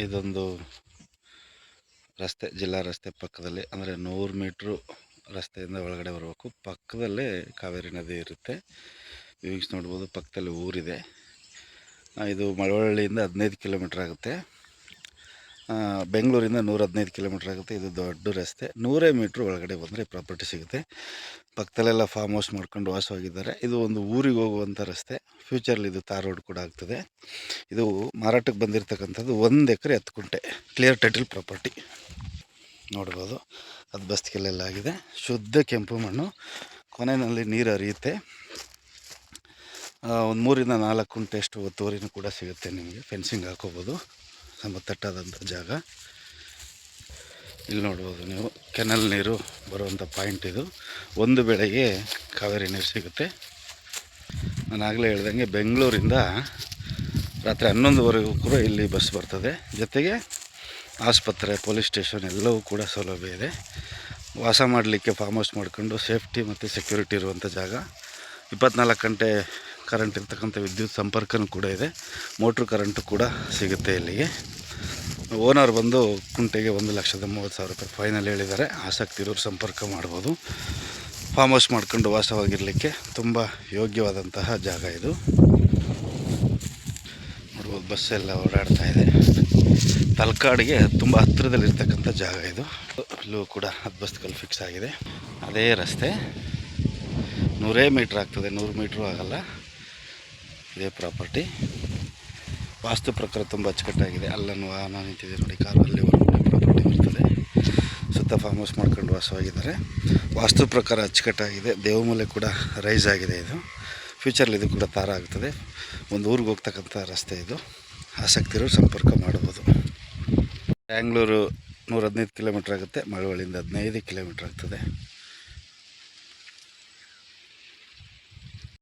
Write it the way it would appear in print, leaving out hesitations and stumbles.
ಇದೊಂದು ರಸ್ತೆ, ಜಿಲ್ಲಾ ರಸ್ತೆ ಪಕ್ಕದಲ್ಲಿ, ಅಂದರೆ 100 ಮೀಟ್ರು ರಸ್ತೆಯಿಂದ ಒಳಗಡೆ ಬರಬೇಕು. ಪಕ್ಕದಲ್ಲೇ ಕಾವೇರಿ ನದಿ ಇರುತ್ತೆ. ವೀಕ್ಷಿಸಿ ನೋಡ್ಬೋದು, ಪಕ್ಕದಲ್ಲಿ ಊರಿದೆ. ಇದು ಮಳವಳ್ಳಿಯಿಂದ 15 ಕಿಲೋಮೀಟ್ರ್ ಆಗುತ್ತೆ. ಬೆಂಗಳೂರಿಂದ 115 ಕಿಲೋಮೀಟ್ರ್ ಆಗುತ್ತೆ. ಇದು ದೊಡ್ಡ ರಸ್ತೆ. 100 ಮೀಟ್ರ್ ಒಳಗಡೆ ಬಂದರೆ ಪ್ರಾಪರ್ಟಿ ಸಿಗುತ್ತೆ. ಪಕ್ಕದಲ್ಲೆಲ್ಲ ಫಾರ್ಮ್ ಹೌಸ್ ಮಾಡ್ಕೊಂಡು ವಾಸವಾಗಿದ್ದಾರೆ. ಇದು ಒಂದು ಊರಿಗೆ ಹೋಗುವಂಥ ರಸ್ತೆ. ಫ್ಯೂಚರಲ್ಲಿ ಇದು ತಾರ್ ರೋಡ್ ಕೂಡ ಆಗ್ತದೆ. ಇದು ಮಾರಾಟಕ್ಕೆ ಬಂದಿರತಕ್ಕಂಥದ್ದು 1 ಎಕರೆ 10 ಗುಂಟೆ ಕ್ಲಿಯರ್ ಟೈಟಲ್ ಪ್ರಾಪರ್ಟಿ ನೋಡ್ಬೋದು. ಅದು ಬಸ್ತಿಗೆಲ್ಲ ಆಗಿದೆ. ಶುದ್ಧ ಕೆಂಪು ಮಣ್ಣು, ಕೊನೆಯಲ್ಲಿ ನೀರು ಹರಿಯುತ್ತೆ. ಒಂದು 3 ರಿಂದ 4 ಗುಂಟೆ ಅಷ್ಟು ಒತ್ತುವರಿನೂ ಕೂಡ ಸಿಗುತ್ತೆ ನಿಮಗೆ. ಫೆನ್ಸಿಂಗ್ ಹಾಕೋಬೋದು. ಸಮತಟ್ಟಾದಂಥ ಜಾಗ. ಇಲ್ಲಿ ನೋಡ್ಬೋದು ನೀವು, ಕೆನಲ್ ನೀರು ಬರುವಂಥ ಪಾಯಿಂಟ್ ಇದು. ಒಂದು ಬೆಳೆಗೆ ಕಾವೇರಿ ನೀರು ಸಿಗುತ್ತೆ. ನಾನು ಆಗಲೇ ಹೇಳ್ದಂಗೆ ಬೆಂಗಳೂರಿಂದ ರಾತ್ರಿ 11ವರೆಗೂ ಕೂಡ ಇಲ್ಲಿ ಬಸ್ ಬರ್ತದೆ. ಜೊತೆಗೆ ಆಸ್ಪತ್ರೆ, ಪೊಲೀಸ್ ಸ್ಟೇಷನ್ ಎಲ್ಲವೂ ಕೂಡ ಸೌಲಭ್ಯ ಇದೆ. ವಾಸ ಮಾಡಲಿಕ್ಕೆ ಫಾರ್ಮ್ ಹೌಸ್ ಮಾಡ್ಕೊಂಡು ಸೇಫ್ಟಿ ಮತ್ತು ಸೆಕ್ಯೂರಿಟಿ ಇರುವಂಥ ಜಾಗ. 24 ಗಂಟೆ ಕರೆಂಟ್ ಇರ್ತಕ್ಕಂಥ ವಿದ್ಯುತ್ ಸಂಪರ್ಕನೂ ಕೂಡ ಇದೆ. ಮೋಟ್ರ್ ಕರೆಂಟು ಕೂಡ ಸಿಗುತ್ತೆ ಇಲ್ಲಿಗೆ. ಓನರ್ ಬಂದು ಕುಂಟೆಗೆ 1,30,000 ರೂಪಾಯಿ ಫೈನಲ್ ಹೇಳಿದ್ದಾರೆ. ಆಸಕ್ತಿ ಇರೋರು ಸಂಪರ್ಕ ಮಾಡ್ಬೋದು. ಫಾರ್ಮ್ ಹೌಸ್ ಮಾಡ್ಕೊಂಡು ವಾಸವಾಗಿರಲಿಕ್ಕೆ ತುಂಬ ಯೋಗ್ಯವಾದಂತಹ ಜಾಗ ಇದು. ನೋಡ್ಬೋದು, ಬಸ್ಸೆಲ್ಲ ಓಡಾಡ್ತಾ ಇದೆ. ತಲಕಾಡಿಗೆ ತುಂಬ ಹತ್ತಿರದಲ್ಲಿರ್ತಕ್ಕಂಥ ಜಾಗ ಇದು. ಇಲ್ಲೂ ಕೂಡ 10 ಬಸ್ಗಳು ಫಿಕ್ಸ್ ಆಗಿದೆ. ಅದೇ ರಸ್ತೆ 100 ಮೀಟ್ರ್ ಆಗ್ತದೆ, 100 ಮೀಟ್ರೂ ಆಗಲ್ಲ. ಇದೇ ಪ್ರಾಪರ್ಟಿ ವಾಸ್ತು ಪ್ರಕಾರ ತುಂಬ ಅಚ್ಚುಕಟ್ಟಾಗಿದೆ. ಅಲ್ಲನ್ನು ವಾಹನ ನಿಂತಿದೆ ನೋಡಿ, ಕಾರು ಅಲ್ಲಿ ಹೊರಗಡೆ ಪ್ರಾಪರ್ಟಿ ಬರ್ತದೆ. ಸುತ್ತ ಫಾರ್ಮ್ ಹೌಸ್ ಮಾಡ್ಕೊಂಡು ವಾಸವಾಗಿದ್ದಾರೆ. ವಾಸ್ತು ಪ್ರಕಾರ ಅಚ್ಚುಕಟ್ಟಾಗಿದೆ. ದೇವಮೂಲೆ ಕೂಡ ರೈಸ್ ಆಗಿದೆ. ಇದು ಫ್ಯೂಚರ್ಲಿ ಇದು ಕೂಡ ತಾರ ಆಗ್ತದೆ. ಒಂದು ಊರಿಗೆ ಹೋಗ್ತಕ್ಕಂಥ ರಸ್ತೆ ಇದು. ಆಸಕ್ತಿರು ಸಂಪರ್ಕ ಮಾಡ್ಬೋದು. ಬ್ಯಾಂಗ್ಳೂರು 115 ಕಿಲೋಮೀಟ್ರ್ ಆಗುತ್ತೆ. ಮಳವಳ್ಳಿಯಿಂದ 15 ಕಿಲೋಮೀಟ್ರ್ ಆಗ್ತದೆ.